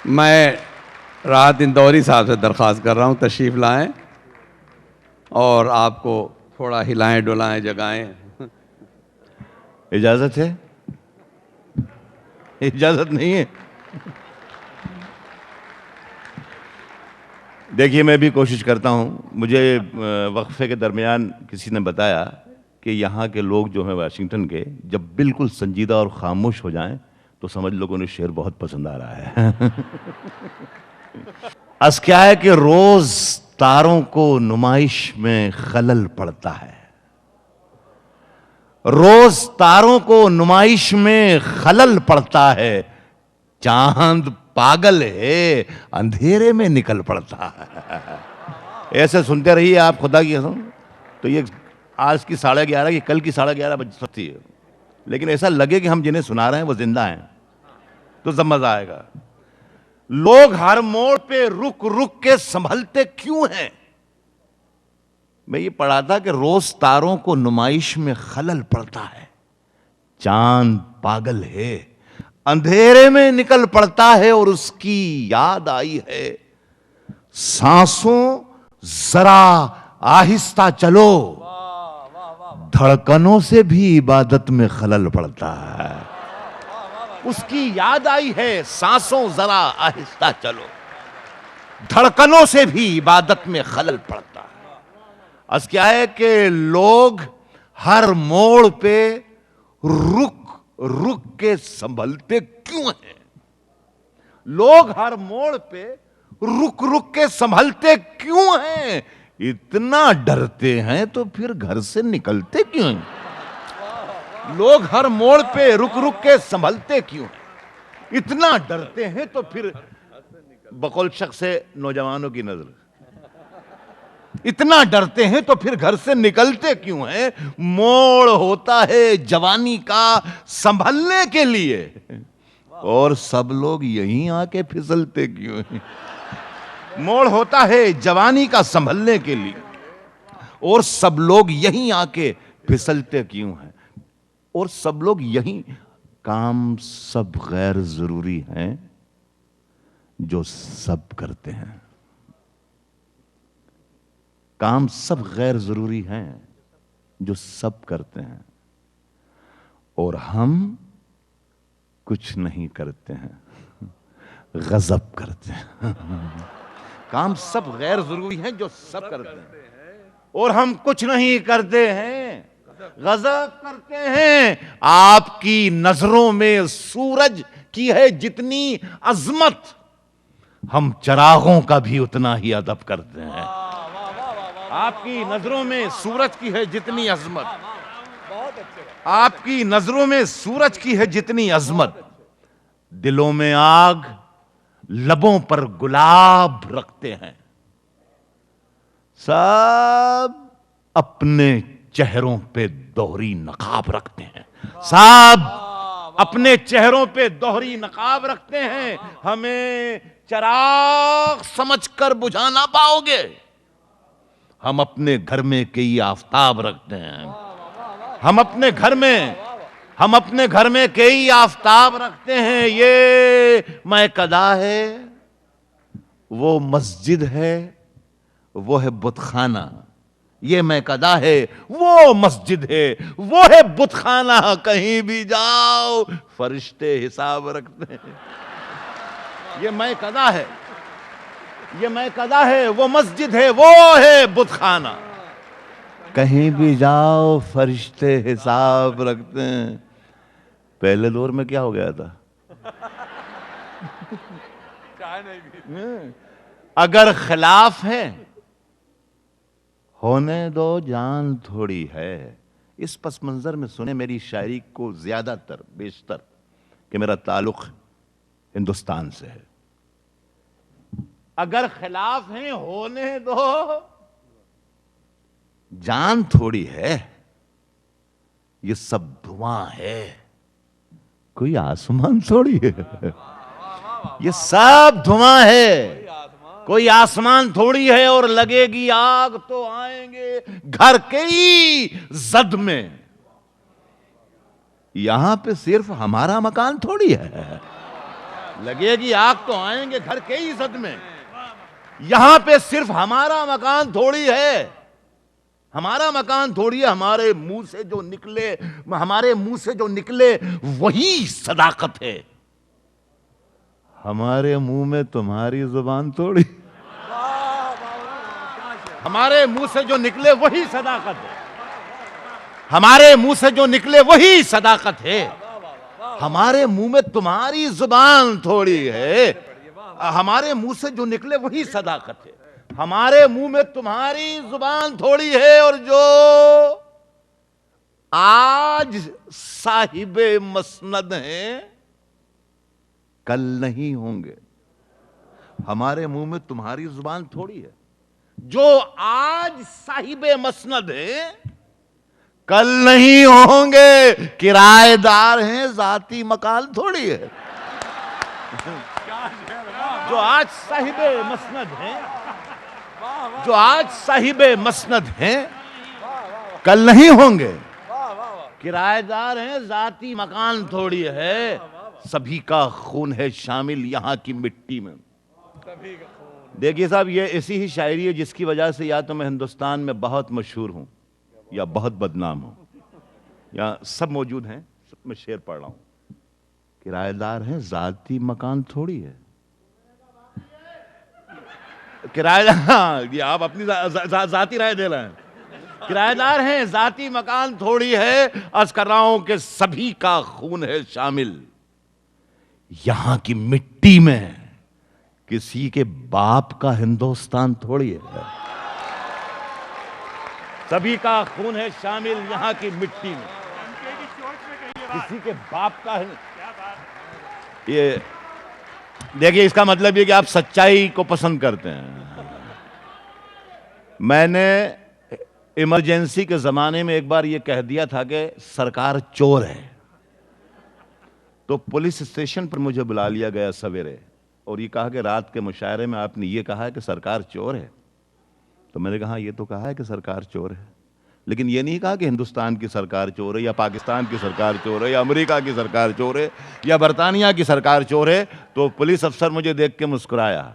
میں راحت اندوری صاحب سے درخواست کر رہا ہوں تشریف لائیں اور آپ کو تھوڑا ہلائیں ڈلائیں جگائیں. اجازت ہے؟ اجازت نہیں ہے؟ دیکھیے میں بھی کوشش کرتا ہوں. مجھے وقفے کے درمیان کسی نے بتایا کہ یہاں کے لوگ جو ہیں واشنگٹن کے جب بالکل سنجیدہ اور خاموش ہو جائیں تو سمجھ لوگوں نے شعر بہت پسند آ رہا ہے. اس کیا ہے کہ روز تاروں کو نمائش میں خلل پڑتا ہے. روز تاروں کو نمائش میں خلل پڑتا ہے. چاند پاگل ہے اندھیرے میں نکل پڑتا ہے. ایسے سنتے رہیے آپ خدا کی قسم. تو یہ آج کی 11:30 کی کل کی 11:30 بج سکتی ہے لیکن ایسا لگے کہ ہم جنہیں سنا رہے ہیں وہ زندہ ہیں تو سب مزہ آئے گا. لوگ ہر موڑ پہ رک رک کے سنبھلتے کیوں ہیں؟ میں یہ پڑھا تھا کہ روز تاروں کو نمائش میں خلل پڑتا ہے. چاند پاگل ہے اندھیرے میں نکل پڑتا ہے اور اس کی یاد آئی ہے. سانسوں ذرا آہستہ چلو دھڑکنوں سے بھی عبادت میں خلل پڑتا ہے. اس کی یاد آئی ہے سانسوں ذرا آہستہ چلو دھڑکنوں سے بھی عبادت میں خلل پڑتا ہے. اس کیا ہے کہ لوگ ہر موڑ پہ رک رک کے سنبھلتے کیوں ہیں؟ لوگ ہر موڑ پہ رک رک کے سنبھلتے کیوں ہیں؟ اتنا ڈرتے ہیں تو پھر گھر سے نکلتے کیوں ہیں؟ لوگ ہر موڑ پہ رک رک کے سنبھلتے کیوں ہیں؟ اتنا ڈرتے ہیں تو پھر بقول شخص سے نوجوانوں کی نظر اتنا ڈرتے ہیں تو پھر گھر سے نکلتے کیوں ہیں؟ موڑ ہوتا ہے جوانی کا سنبھلنے کے لیے اور سب لوگ یہیں آ کے پھسلتے کیوں ہیں؟ موڑ ہوتا ہے جوانی کا سنبھلنے کے لیے اور سب لوگ یہیں آ کے پھسلتے کیوں ہیں؟ اور سب لوگ یہیں کام سب غیر ضروری ہیں جو سب کرتے ہیں. کام سب غیر ضروری ہیں جو سب کرتے ہیں اور ہم کچھ نہیں کرتے ہیں غضب کرتے ہیں. کام سب غیر ضروری ہیں جو سب کرتے ہیں اور ہم کچھ نہیں کرتے ہیں غضب کرتے ہیں. آپ کی نظروں میں سورج کی ہے جتنی عظمت ہم چراغوں کا بھی اتنا ہی ادب کرتے ہیں. آپ کی نظروں میں سورج کی ہے جتنی عظمت آپ کی نظروں میں سورج کی ہے جتنی عظمت دلوں میں آگ لبوں پر گلاب رکھتے ہیں. سب اپنے چہروں پہ دوہری نقاب رکھتے ہیں. سب اپنے چہروں پہ دوہری نقاب رکھتے ہیں. ہمیں چراغ سمجھ کر بجھا نہ پاؤ گے. ہم اپنے گھر میں کئی آفتاب رکھتے ہیں. ہم اپنے گھر میں کئی آفتاب رکھتے ہیں. یہ میکدہ ہے وہ مسجد ہے وہ ہے بت خانہ. یہ میکدہ ہے وہ مسجد ہے وہ ہے بت خانہ. کہیں بھی جاؤ فرشتے حساب رکھتے ہیں. یہ میکدہ ہے یہ میکدہ ہے وہ مسجد ہے وہ ہے بت خانہ. کہیں بھی جاؤ فرشتے حساب رکھتے ہیں. پہلے دور میں کیا ہو گیا تھا؟ اگر خلاف ہے ہونے دو جان تھوڑی ہے. اس پس منظر میں سنے میری شاعری کو زیادہ تر بیشتر کہ میرا تعلق ہندوستان سے ہے. اگر خلاف ہیں ہونے دو جان تھوڑی ہے. یہ سب دھواں ہے کوئی آسمان تھوڑی ہے. یہ سب دھواں ہے کوئی آسمان تھوڑی ہے. اور لگے گی آگ تو آئیں گے گھر کے ہی زد میں. یہاں پہ صرف ہمارا مکان تھوڑی ہے. لگے گی آگ تو آئیں گے گھر کے ہی عزت میں. یہاں پہ صرف ہمارا مکان تھوڑی ہے, ہمارا مکان تھوڑی ہے. ہمارے منہ سے جو نکلے وہی صداقت ہے. ہمارے منہ میں تمہاری زبان تھوڑی, ہمارے منہ سے جو نکلے وہی صداقت ہے. ہمارے منہ سے جو نکلے وہی صداقت ہے. ہمارے منہ میں تمہاری زبان تھوڑی ہے, ہمارے منہ سے جو نکلے وہی صداقت ہے. ہمارے منہ میں تمہاری زبان تھوڑی ہے, اور جو آج صاحب مسند ہیں کل نہیں ہوں گے. ہمارے منہ میں تمہاری زبان تھوڑی ہے. جو آج صاحب مسند ہیں کل نہیں ہوں گے. کرایہ دار ہیں, ذاتی مکان تھوڑی ہے. جو آج صاحب مسند ہیں, جو آج صاحب مسند ہیں کل نہیں ہوں گے. کرایہ دار ہیں, ذاتی مکان تھوڑی ہے. سبھی کا خون ہے شامل یہاں کی مٹی میں. دیکھیے صاحب, یہ ایسی ہی شاعری ہے جس کی وجہ سے یا تو میں ہندوستان میں بہت مشہور ہوں یا بہت بدنام ہوں. یا سب موجود ہیں, میں شعر پڑھ رہا ہوں. کرایہ دار ہیں, ذاتی مکان تھوڑی ہے. کرایہ دار, یہ آپ اپنی ذاتی رائے دے رہے ہیں. کرایہ دار ہیں, ذاتی مکان تھوڑی ہے. عرض کر رہا ہوں کہ سبھی کا خون ہے شامل یہاں کی مٹی میں. کسی کے باپ کا ہندوستان تھوڑی ہے. سبھی کا خون ہے شامل یہاں کی مٹی میں. کسی کے باپ کا یہ دیکھیے, اس کا مطلب یہ کہ آپ سچائی کو پسند کرتے ہیں. میں نے ایمرجنسی کے زمانے میں ایک بار یہ کہہ دیا تھا کہ سرکار چور ہے, تو پولیس اسٹیشن پر مجھے بلا لیا گیا سویرے, اور یہ کہا کہ رات کے مشاعرے میں آپ نے یہ کہا ہے کہ سرکار چور ہے. تو میں نے کہا یہ تو کہا ہے کہ سرکار چور ہے, لیکن یہ نہیں کہا کہ ہندوستان کی سرکار چور ہے, یا پاکستان کی سرکار چور ہے, یا امریکہ کی سرکار چور ہے, یا برطانیہ کی سرکار چور ہے. تو پولیس افسر مجھے دیکھ کے مسکرایا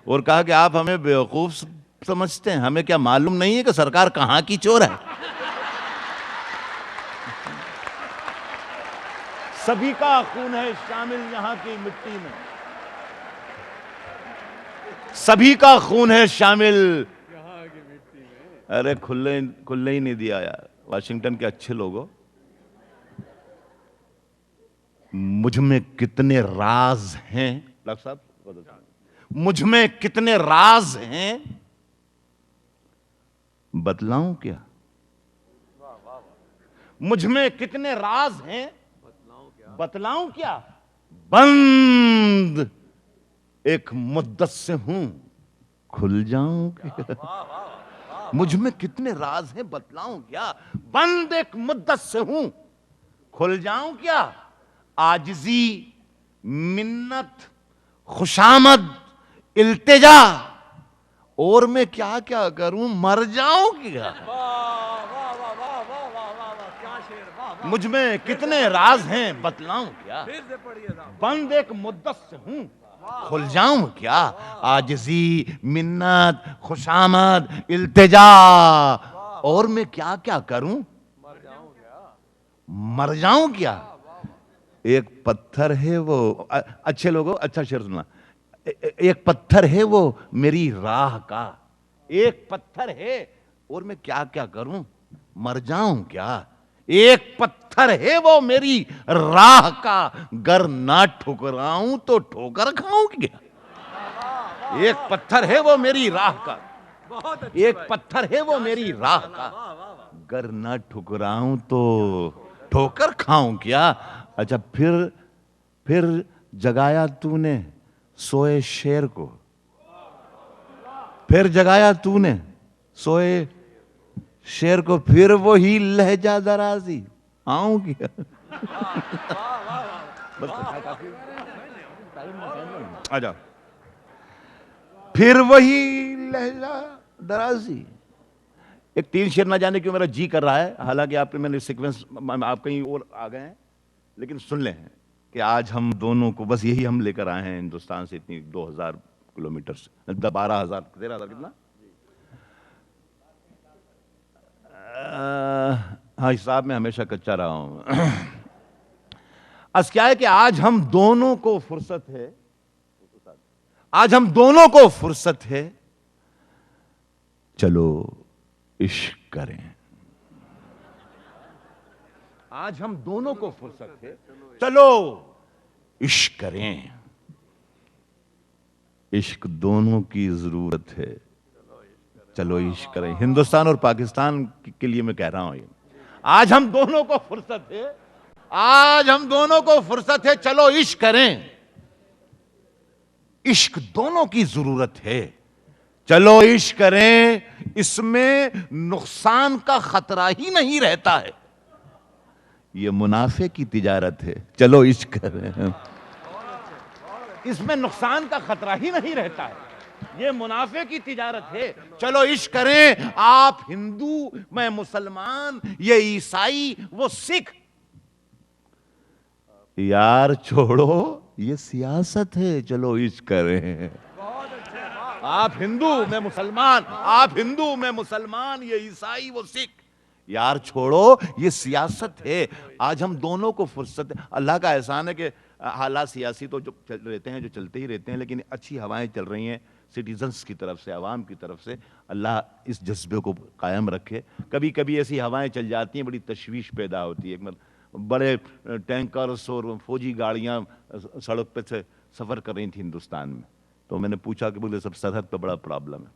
اور کہا کہ آپ ہمیں بیوقوف سمجھتے ہیں, ہمیں کیا معلوم نہیں ہے کہ سرکار کہاں کی چور ہے. سبھی کا خون ہے شامل یہاں کی مٹی میں. سبھی کا خون ہے شامل. ارے کھلے ہی نہیں دیا یار. واشنگٹن کے اچھے لوگوں, مجھ میں کتنے راز ہیں. ڈاکٹر صاحب, مجھ میں کتنے راز ہیں بتلاؤں کیا؟ مجھ میں کتنے راز ہیں بتلاؤں کیا؟ بند ایک مدت سے ہوں, کھل جاؤں کیا؟ مجھ میں کتنے راز ہیں بتلاؤں کیا؟ بند ایک مدت سے ہوں, کھل جاؤں کیا؟ عاجزی, منت, خوشامد, التجا, اور میں کیا کیا کروں, مر جاؤں کیا؟ مجھ میں کتنے راز ہیں بتلاؤں کیا؟ بند ایک مدت سے ہوں, کھل جاؤں کیا؟ عاجزی, منت, خوشامد, التجا, اور میں کیا کیا کروں, مر جاؤں کیا؟ ایک پتھر ہے وہ, اچھے لوگوں اچھا شعر سننا. ایک پتھر ہے وہ میری راہ کا, ایک پتھر ہے, اور میں کیا کیا کروں, مر جاؤں کیا؟ ایک پتھر ہے وہ میری راہ کا, گر نہ ٹھکراؤں تو ٹھوکر کھاؤں کیا؟ ایک پتھر ہے وہ میری راہ کا, ایک پتھر ہے وہ میری راہ کا, گر نہ ٹھکراؤں تو ٹھوکر کھاؤں کیا؟ اچھا پھر جگایا تو نے سوئے شیر کو, پھر جگایا تو نے سوئے شیر کو, پھر وہی لہجہ درازی آؤں کیا؟ آجا, پھر وہی لہجہ درازی. ایک 3 شعر نہ جانے کیوں میرا جی کر رہا ہے, حالانکہ آپ نے میں نے سیکوینس آپ کہیں اور آ گئے ہیں, لیکن سن لیں. کہ آج ہم دونوں کو بس یہی ہم لے کر آئے ہیں ہندوستان سے اتنی 2000 کلومیٹر سے 12,000 13,000 کتنا ہاں حساب میں ہمیشہ کچا رہا ہوں. کیا ہے کہ آج ہم دونوں کو فرصت ہے چلو عشق کریں. آج ہم دونوں کو فرصت ہے چلو عشق کریں. عشق دونوں کی ضرورت ہے چلو عشق کریں. ہندوستان اور پاکستان کے لیے میں کہہ رہا ہوں آج ہم دونوں کو فرصت ہے چلو عشق کریں. عشق دونوں کی ضرورت ہے چلو عشق کریں. اس میں نقصان کا خطرہ ہی نہیں رہتا ہے. یہ منافع کی تجارت ہے چلو عشق کریں. اس میں نقصان کا خطرہ ہی نہیں رہتا ہے. یہ منافع کی تجارت ہے چلو عشق کریں. آپ ہندو میں مسلمان یہ عیسائی وہ سکھ یار چھوڑو یہ سیاست ہے چلو عشق کریں. آپ ہندو میں مسلمان یہ عیسائی وہ سکھ یار چھوڑو یہ سیاست ہے. آج ہم دونوں کو فرصت ہے. اللہ کا احسان ہے کہ حالات سیاسی تو جو رہتے ہیں جو چلتے ہی رہتے ہیں لیکن اچھی ہوائیں چل رہی ہیں سٹیزنز کی طرف سے عوام کی طرف سے. اللہ اس جذبے کو قائم رکھے. کبھی کبھی ایسی ہوائیں چل جاتی ہیں بڑی تشویش پیدا ہوتی ہے. بڑے ٹینکرز اور فوجی گاڑیاں سڑک پہ سے سفر کر رہی تھیں ہندوستان میں تو میں نے پوچھا کہ بولے سب سرحد پہ بڑا پرابلم ہے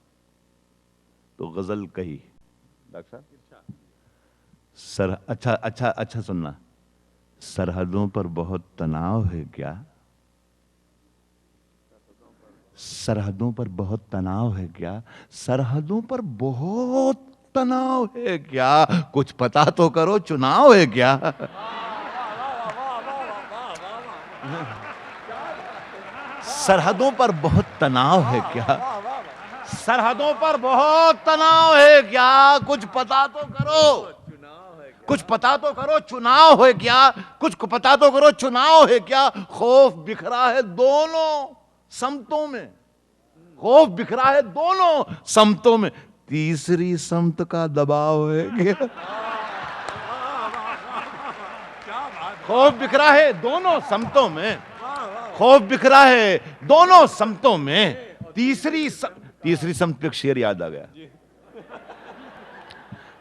تو غزل کہی ڈاکٹر صاحب اچھا سننا سرحدوں پر بہت تناؤ ہے کیا سرحدوں پر بہت تناؤ ہے کیا سرحدوں پر بہت تناؤ ہے کیا کچھ پتا تو کرو چناؤ ہے کیا سرحدوں پر بہت تناؤ ہے کیا سرحدوں پر بہت تناؤ ہے کیا کچھ پتا تو کرو چناؤ ہے کیا کچھ پتا تو کرو چناؤ ہے کیا خوف بکھرا ہے دونوں سمتوں میں تیسری سمت کا دباؤ ہے کیا خوف بکھرا ہے دونوں سمتوں میں تیسری سمت پہ ایک شعر یاد آ گیا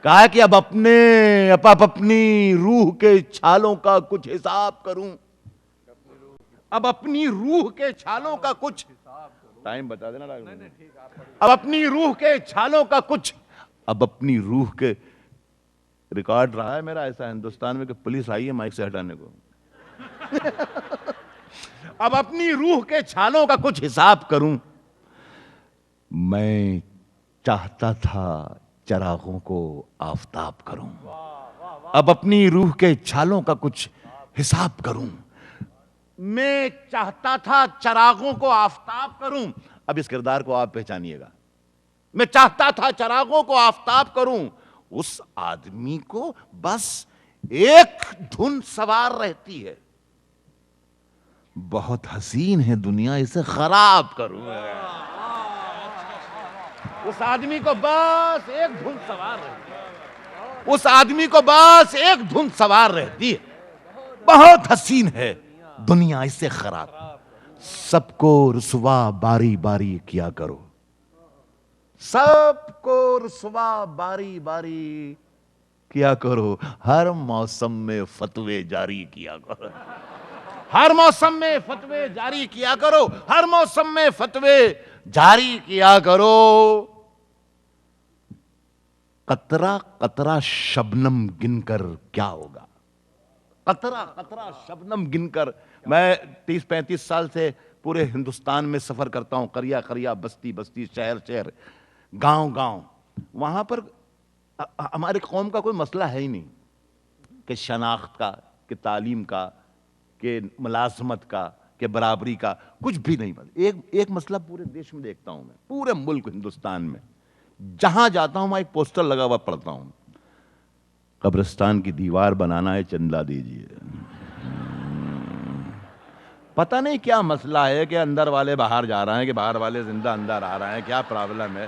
کہا کہ اب اپنی روح کے چھالوں کا کچھ حساب کروں اب اپنی روح کے چھالوں کا کچھ ٹائم بتا دینا اب اپنی روح کے چھالوں کا کچھ اب اپنی روح کے ریکارڈ رہا ہے میرا ایسا ہندوستان میں کہ پولیس آئی ہے مائک سے ہٹانے کو اب اپنی روح کے چھالوں کا کچھ حساب کروں میں چاہتا تھا چراغوں کو آفتاب کروں اب اپنی روح کے چھالوں کا کچھ حساب کروں میں چاہتا تھا چراغوں کو آفتاب کروں اب اس کردار کو آپ پہچانیے گا میں چاہتا تھا چراغوں کو آفتاب کروں اس آدمی کو بس ایک دھن سوار رہتی ہے بہت حسین ہے دنیا اسے خراب کروں اس آدمی کو بس ایک دھن سوار رہتی ہے بہت حسین ہے دنیا اسے خراب سب کو رسوا باری باری کیا کرو سب کو رسوا باری باری کیا کرو ہر موسم میں فتوے جاری کیا کرو ہر موسم میں فتوے جاری کیا کرو ہر موسم میں فتوے جاری کیا کرو قطرہ قطرہ شبنم گن کر کیا ہوگا قطرہ قطرہ شبنم گن کر میں 30-35 سال سے پورے ہندوستان میں سفر کرتا ہوں قریہ قریہ بستی بستی شہر شہر گاؤں گاؤں وہاں پر ہماری قوم کا کوئی مسئلہ ہے ہی نہیں کہ شناخت کا کہ تعلیم کا کہ ملازمت کا کہ برابری کا کچھ بھی نہیں ایک مسئلہ پورے دیش میں دیکھتا ہوں میں پورے ملک ہندوستان میں جہاں جاتا ہوں وہاں ایک پوسٹر لگا ہوا پڑھتا ہوں قبرستان کی دیوار بنانا ہے چندہ دیجیے پتہ نہیں کیا مسئلہ ہے کہ اندر والے باہر جا رہے ہیں کہ باہر والے زندہ اندر آ رہے ہیں, کیا پرابلم ہے.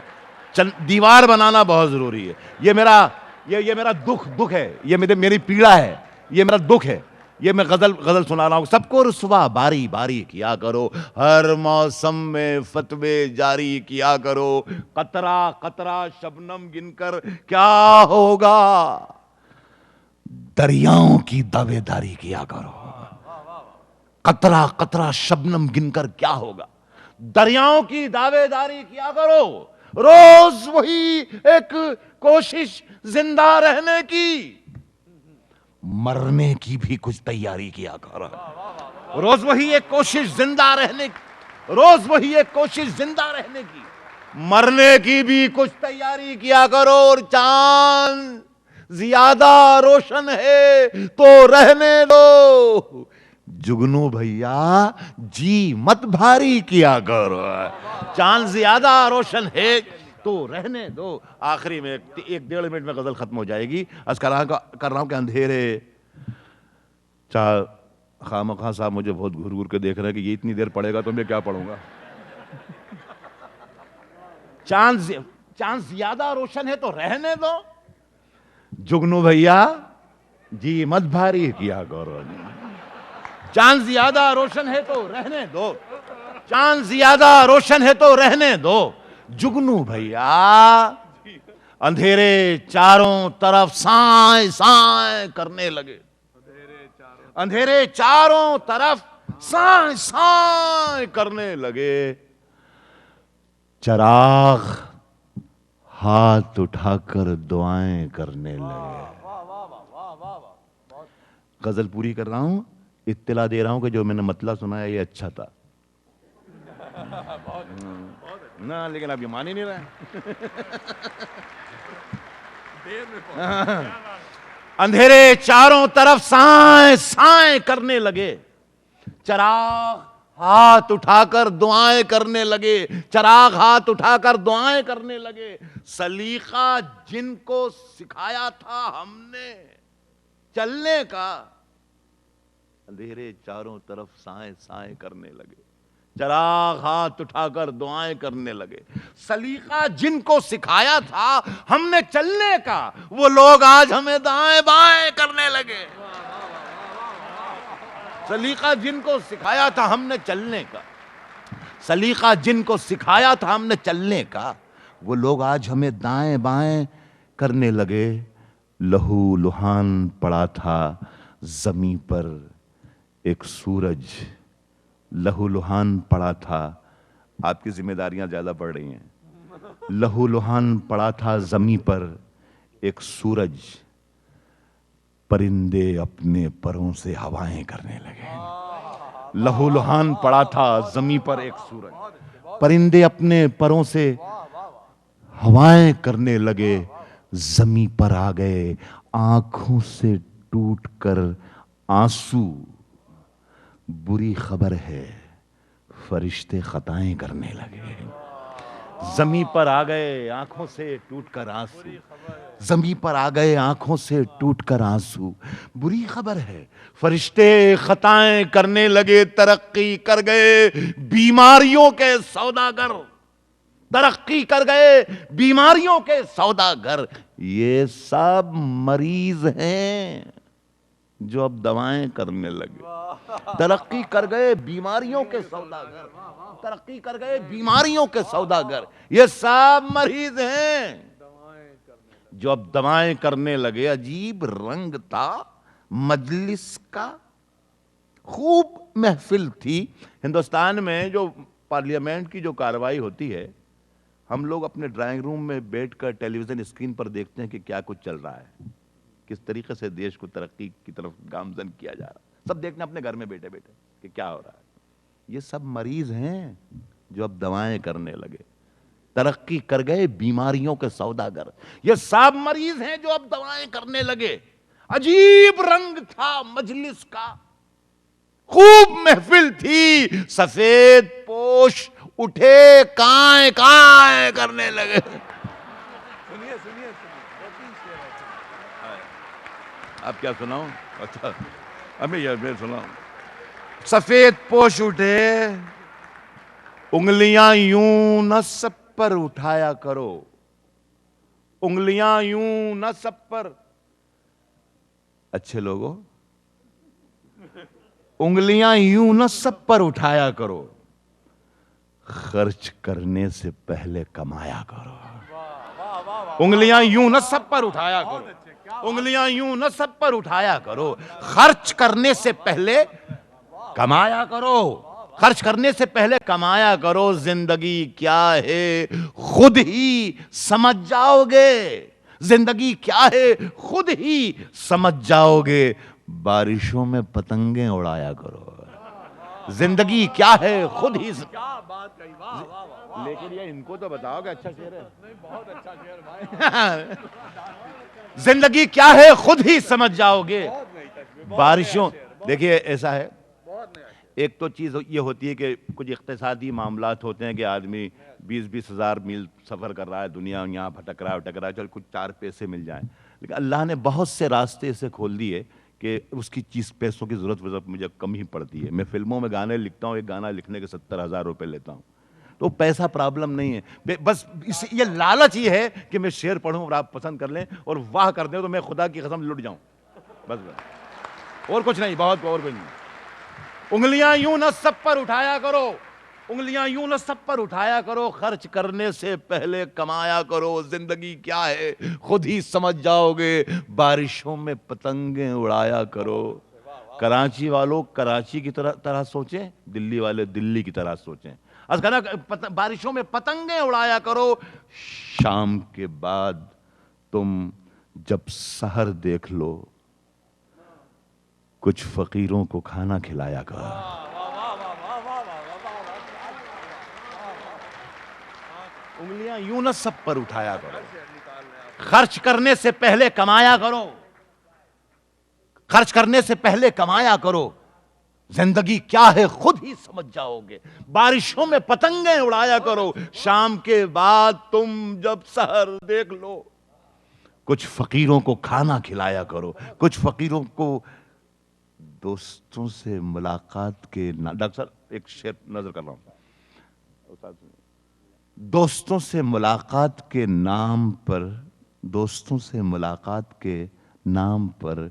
دیوار بنانا بہت ضروری ہے. یہ میرا دکھ ہے, یہ میری پیڑا ہے, یہ میرا دکھ ہے. یہ میں غزل سنا رہا ہوں. سب کو رسوا باری باری کیا کرو, ہر موسم میں فتوے جاری کیا کرو. قطرہ قطرہ شبنم گن کر کیا ہوگا, دریاؤں کی دعوے داری کیا کرو. قطرہ قطرہ شبنم گن کر کیا ہوگا, دریاؤں کی دعوے داری کیا کرو. روز وہی ایک کوشش زندہ رہنے کی, مرنے کی بھی کچھ تیاری کیا کرو. روز وہی ایک کوشش زندہ رہنے کی, روز وہی ایک کوشش زندہ رہنے کی, مرنے کی بھی کچھ تیاری کیا کرو. اور چاند زیادہ روشن ہے تو رہنے دو, جگنو بھیا جی مت بھاری کیا کرو. چاند زیادہ روشن ہے تو رہنے دو. آخری میں 1-1.5 منٹ میں غزل ختم ہو جائے گی. عرض کر رہا ہوں کہ اندھیرے خامخواہ صاحب مجھے بہت گھور گھور کے دیکھ رہے ہیں کہ یہ اتنی دیر پڑھے گا تو میں کیا پڑھوں گا. چاند زیادہ روشن ہے تو رہنے دو, جگنو بھیا جی مت بھاری کیا کرو. چاند زیادہ روشن ہے تو رہنے دو, چاند زیادہ روشن ہے تو رہنے دو, جگنو بھیا. اندھیرے چاروں طرف سائیں سائیں کرنے لگے, اندھیرے چاروں طرف سائیں سائیں کرنے لگے. چراغ ہاتھ اٹھا کر دعائیں کرنے لگے. غزل پوری کر رہا ہوں, اطلاع دے رہا ہوں کہ جو میں نے مطلع سنایا یہ اچھا تھا نا, لیکن اب یہ مان ہی نہیں رہے. اندھیرے چاروں طرف سائیں سائیں کرنے لگے, چراغ ہاتھ اٹھا کر دعائیں کرنے لگے, چراغ ہاتھ اٹھا کر دعائیں کرنے لگے. سلیقہ جن کو سکھایا تھا ہم نے چلنے کا, اندھیرے چاروں طرف سائیں سائیں کرنے لگے, چراغ ہاتھ اٹھا کر دعائیں کرنے لگے. سلیقہ جن کو سکھایا تھا ہم نے چلنے کا, وہ لوگ آج ہمیں دائیں بائیں کرنے لگے. سلیقہ جن کو سکھایا تھا ہم نے چلنے کا, سلیقہ جن کو سکھایا تھا ہم نے چلنے کا, وہ لوگ آج ہمیں دائیں بائیں کرنے لگے. لہو لہان پڑا تھا زمیں پر ایک سورج, لہو لہان پڑا تھا. آپ کی ذمہ داریاں زیادہ بڑھ رہی ہیں. لہو لہان پڑا تھا زمیں پر ایک سورج, پرندے اپنے پروں سے ہوائیں کرنے لگے. لہو لہان پڑا تھا زمیں پر ایک سورج, پرندے اپنے پروں سے ہوائیں کرنے لگے. زمیں پر آ گئے آنکھوں سے ٹوٹ کر آنسو, بری خبر ہے فرشتے خطائیں کرنے لگے. زمیں پر آ گئے آنکھوں سے ٹوٹ کر آنسو, زمیں پر آ گئے آنکھوں سے ٹوٹ کر آنسو, بری خبر ہے فرشتے خطائیں کرنے لگے. ترقی کر گئے بیماریوں کے سوداگر, ترقی کر گئے بیماریوں کے سوداگر. یہ سب مریض ہیں جو اب دوائیں کرنے لگے. ترقی کر گئے بیماریوں کے سوداگر, ترقی کر گئے بیماریوں کے سوداگر. یہ سب مریض ہیں جو اب دوائیں کرنے لگے. عجیب رنگ تھا مجلس کا, خوب محفل تھی. ہندوستان میں جو پارلیمنٹ کی جو کارروائی ہوتی ہے, ہم لوگ اپنے ڈرائنگ روم میں بیٹھ کر ٹیلی ویژن اسکرین پر دیکھتے ہیں کہ کیا کچھ چل رہا ہے, کس طریقے سے دیش کو ترقی کی طرف گامزن کیا جا رہا ہے. سب دیکھنا اپنے گھر میں بیٹھے بیٹھے کہ کیا ہو رہا ہے. یہ سب مریض ہیں جو اب دوائیں کرنے لگے. ترقی کر گئے بیماریوں کے سوداگر, یہ سب مریض ہیں جو اب دوائیں کرنے لگے. عجیب رنگ تھا مجلس کا, خوب محفل تھی. سفید پوش اٹھے کائیں کائیں کرنے لگے. اب کیا سناؤں؟ اچھا اب میں سناؤں. سفید پوش اٹھے انگلیاں یوں نہ سب پر اٹھایا کرو، انگلیاں یوں نہ سب پر، اچھے لوگوں انگلیاں یوں نہ سب پر اٹھایا کرو، خرچ کرنے سے پہلے کمایا کرو۔ انگلیاں یوں نہ سب پر اٹھایا کرو، انگلیاں یوں نہ سب پر اٹھایا کرو، خرچ کرنے سے پہلے کمایا کرو، خرچ کرنے سے پہلے کمایا کرو، زندگی کیا ہے خود ہی سمجھ جاؤ گے، زندگی کیا ہے خود ہی سمجھ جاؤ گے، بارشوں میں پتنگیں اڑایا کرو، زندگی کیا ہے خود ہی لیکن یہ ان کو تو بتاؤ کہ اچھا شعر ہے، بہت اچھا شعر بھائی، زندگی کیا ہے خود ہی سمجھ جاؤ گے، بارشوں، دیکھیے ایسا ہے، ایک تو چیز یہ ہوتی ہے کہ کچھ اقتصادی معاملات ہوتے ہیں کہ آدمی 20-20 ہزار میل سفر کر رہا ہے، دنیا یہاں بھٹک رہا ہے، چل کچھ 4 پیسے مل جائیں، لیکن اللہ نے بہت سے راستے اسے کھول دیے کہ اس کی چیز پیسوں کی ضرورت مجھے کم ہی پڑتی ہے، میں فلموں میں گانے لکھتا ہوں، ایک گانا لکھنے کے 70,000 روپے لیتا ہوں، تو پیسہ پرابلم نہیں ہے، بس یہ لالچ ہی ہے کہ میں شعر پڑھوں اور آپ پسند کر لیں اور واہ کر دیں تو میں خدا کی قسم لٹ جاؤں، بس اور کچھ نہیں، بہت اور کچھ نہیں۔ انگلیاں یوں نہ سب پر اٹھایا کرو، انگلیاں یوں نہ سب پر اٹھایا کرو، خرچ کرنے سے پہلے کمایا کرو، زندگی کیا ہے خود ہی سمجھ جاؤ گے، بارشوں میں پتنگیں اڑایا کرو، کراچی والوں کراچی کی طرح سوچیں، دلی والے دلی کی طرح سوچیں، بارشوں میں پتنگیں اڑایا کرو، شام کے بعد تم جب سحر دیکھ لو کچھ فقیروں کو کھانا کھلایا کرو، انگلیاں یوں نہ سب پر اٹھایا کرو، خرچ کرنے سے پہلے کمایا کرو، خرچ کرنے سے پہلے کمایا کرو، زندگی کیا ہے خود ہی سمجھ جاؤ گے، بارشوں میں پتنگیں اڑایا کرو، شام کے بعد تم جب سحر دیکھ لو کچھ فقیروں کو کھانا کھلایا کرو، کچھ فقیروں کو دوستوں سے ملاقات کے ڈاکٹر صاحب ایک شعر نظر کر رہا ہوں، دوستوں سے ملاقات کے نام پر، دوستوں سے ملاقات کے نام پر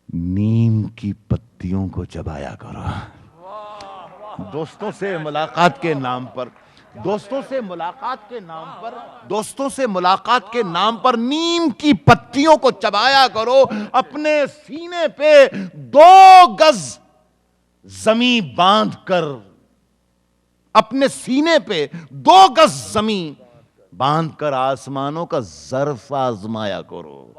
نیم کی پتیوں کو چبایا کرو، دوستوں سے ملاقات کے نام پر، دوستوں سے ملاقات کے نام پر، دوستوں سے ملاقات کے نام پر نیم کی پتیوں کو چبایا کرو، اپنے سینے پہ 2 گز زمین باندھ کر، اپنے سینے پہ 2 گز زمین باندھ کر آسمانوں کا ظرف آزمایا کرو،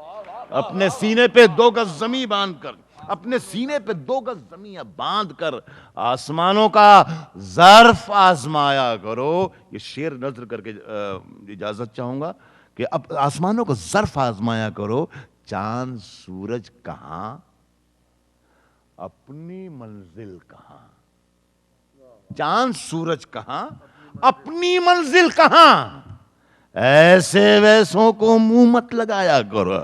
اپنے سینے پہ 2 گز زمین باندھ کر، اپنے سینے پہ 2 گز زمین باندھ کر آسمانوں کا ظرف آزمایا کرو، یہ شعر نظر کر کے اجازت چاہوں گا کہ اب آسمانوں کا ظرف آزمایا کرو، چاند سورج کہاں اپنی منزل کہاں، چاند سورج کہاں اپنی منزل کہاں، ایسے ویسوں کو منہ مت لگایا کرو،